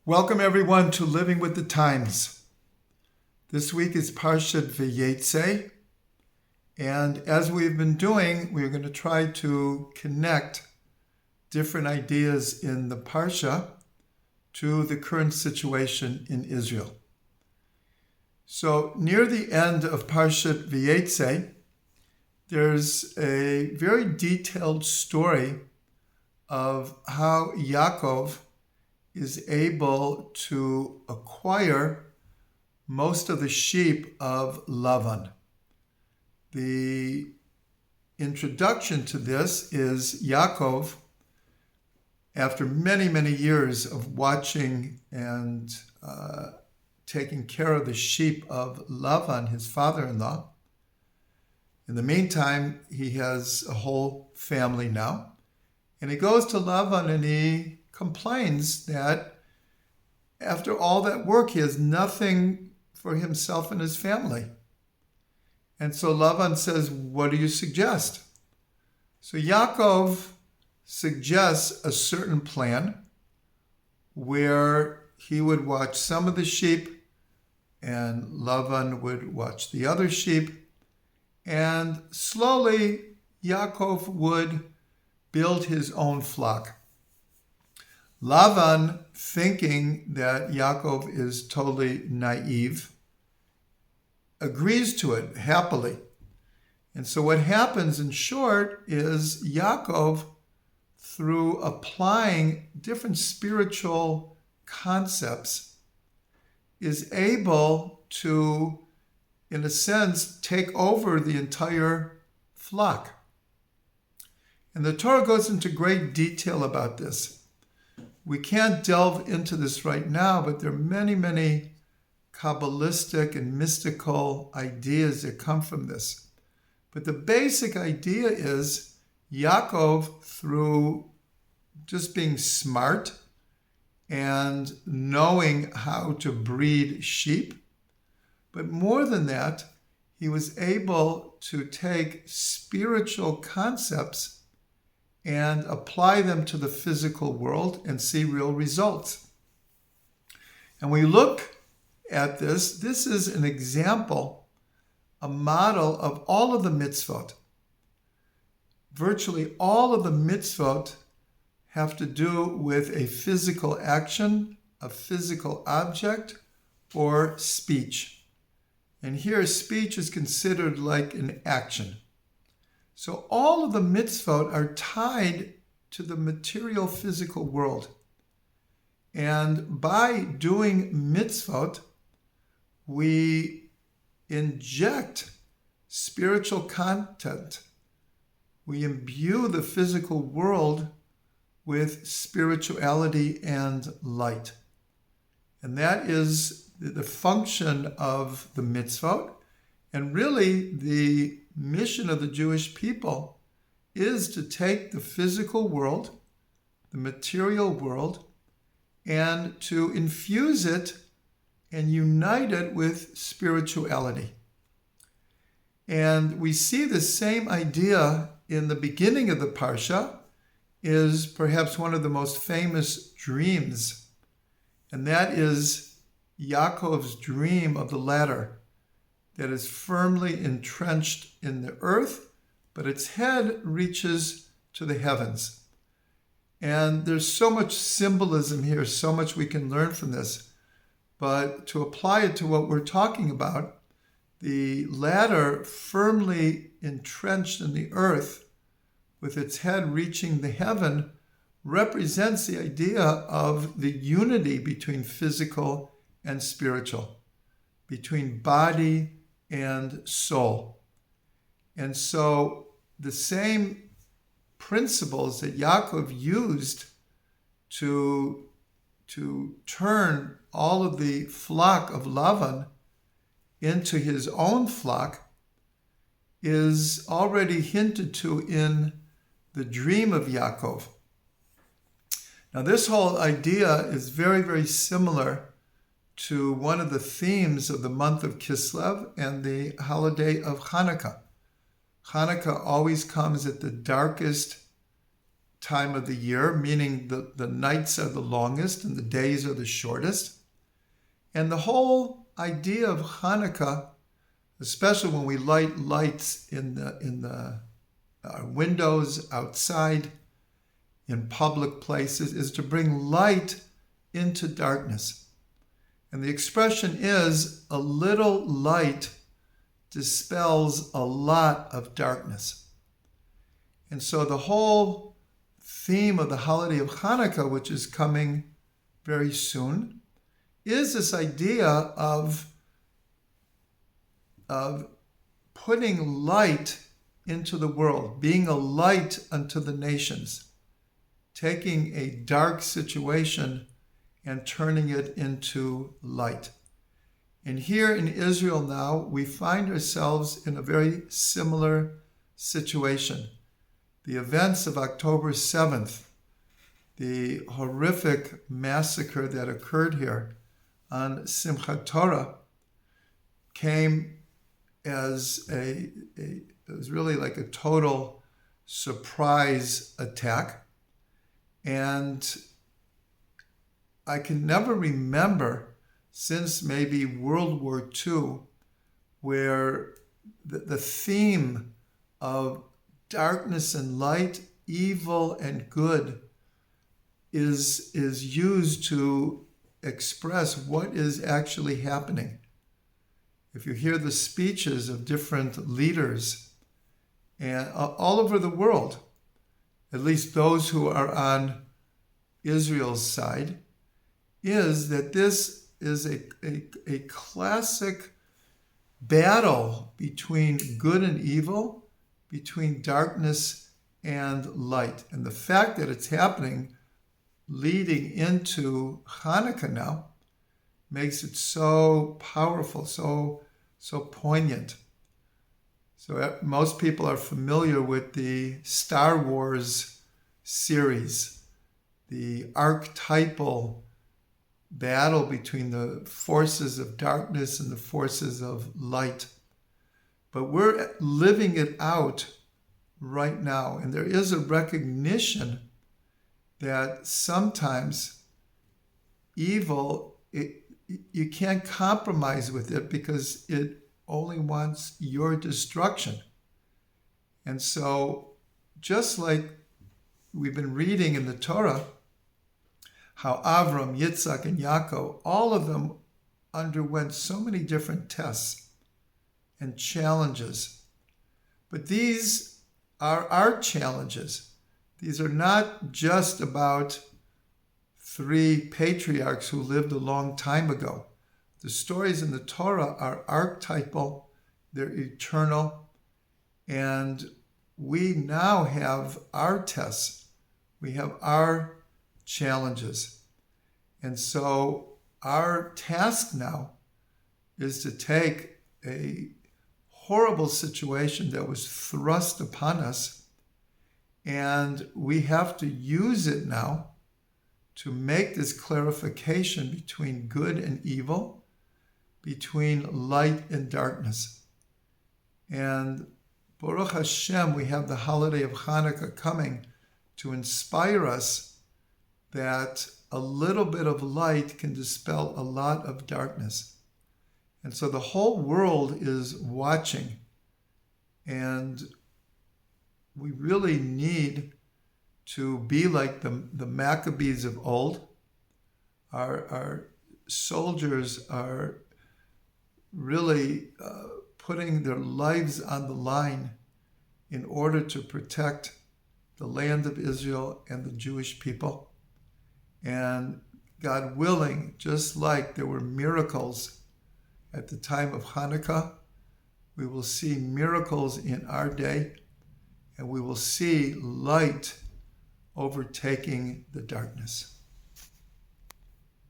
Welcome everyone to Living with the Times. This week is Parshat Vayetze, and as we've been doing, we're going to try to connect different ideas in the Parsha to the current situation in Israel. So near the end of Parshat Vayetze, there's a very detailed story of how Yakov is able to acquire most of the sheep of Lavan. The introduction to this is Yakov, after many, many years of watching and taking care of the sheep of Lavan, his father-in-law. In the meantime, he has a whole family now. And he goes to Lavan and he complains that after all that work, he has nothing for himself and his family. And so Lavan says, what do you suggest? So Yakov suggests a certain plan where he would watch some of the sheep and Lavan would watch the other sheep. And slowly Yakov would build his own flock. Lavan, thinking that Yakov is totally naive, agrees to it happily. And so what happens in short is Yakov, through applying different spiritual concepts, is able to, in a sense, take over the entire flock. And the Torah goes into great detail about this. We can't delve into this right now, but there are many, many Kabbalistic and mystical ideas that come from this. But the basic idea is Yaakov, through just being smart and knowing how to breed sheep, but more than that, he was able to take spiritual concepts and apply them to the physical world and see real results. And we look at this. This is an example, a model of all of the mitzvot. Virtually all of the mitzvot have to do with a physical action, a physical object, or speech. And here speech is considered like an action. So all of the mitzvot are tied to the material physical world. And by doing mitzvot, we inject spiritual content. We imbue the physical world with spirituality and light. And that is the function of the mitzvot. And really, the mission of the Jewish people is to take the physical world, the material world, and to infuse it and unite it with spirituality. And we see the same idea in the beginning of the Parsha, is perhaps one of the most famous dreams. And that is Yaakov's dream of the ladder that is firmly entrenched in the earth, but its head reaches to the heavens. And there's so much symbolism here, so much we can learn from this. But to apply it to what we're talking about, the ladder firmly entrenched in the earth, with its head reaching the heaven, represents the idea of the unity between physical and spiritual, between body and soul. And so the same principles that Yakov used to turn all of the flock of Lavan into his own flock is already hinted to in the dream of Yakov. Now this whole idea is very, very similar to one of the themes of the month of Kislev and the holiday of Hanukkah. Hanukkah always comes at the darkest time of the year, meaning the nights are the longest and the days are the shortest. And the whole idea of Hanukkah, especially when we light lights in the windows outside, in public places, is to bring light into darkness. And the expression is, a little light dispels a lot of darkness. And so the whole theme of the holiday of Hanukkah, which is coming very soon, is this idea of putting light into the world, being a light unto the nations, taking a dark situation and turning it into light. And here in Israel now, we find ourselves in a very similar situation. The events of October 7th, the horrific massacre that occurred here on Simchat Torah, came as it was really like a total surprise attack. And I can never remember since maybe World War II where the theme of darkness and light, evil and good is used to express what is actually happening. If you hear the speeches of different leaders and all over the world, at least those who are on Israel's side, is that this is a classic battle between good and evil, between darkness and light. And the fact that it's happening leading into Hanukkah now makes it so powerful, so poignant. So most people are familiar with the Star Wars series, the archetypal battle between the forces of darkness and the forces of light. But we're living it out right now. And there is a recognition that sometimes evil, you can't compromise with it because it only wants your destruction. And so just like we've been reading in the Torah, how Avram, Yitzhak, and Yakov, all of them underwent so many different tests and challenges. But these are our challenges. These are not just about three patriarchs who lived a long time ago. The stories in the Torah are archetypal, they're eternal, and we now have our tests. We have our challenges. And so our task now is to take a horrible situation that was thrust upon us, and we have to use it now to make this clarification between good and evil, between light and darkness. And Baruch Hashem, we have the holiday of Hanukkah coming to inspire us that a little bit of light can dispel a lot of darkness. And so the whole world is watching, and we really need to be like the Maccabees of old. Our soldiers are really putting their lives on the line in order to protect the land of Israel and the Jewish people. And God willing, just like there were miracles at the time of Hanukkah, we will see miracles in our day, and we will see light overtaking the darkness.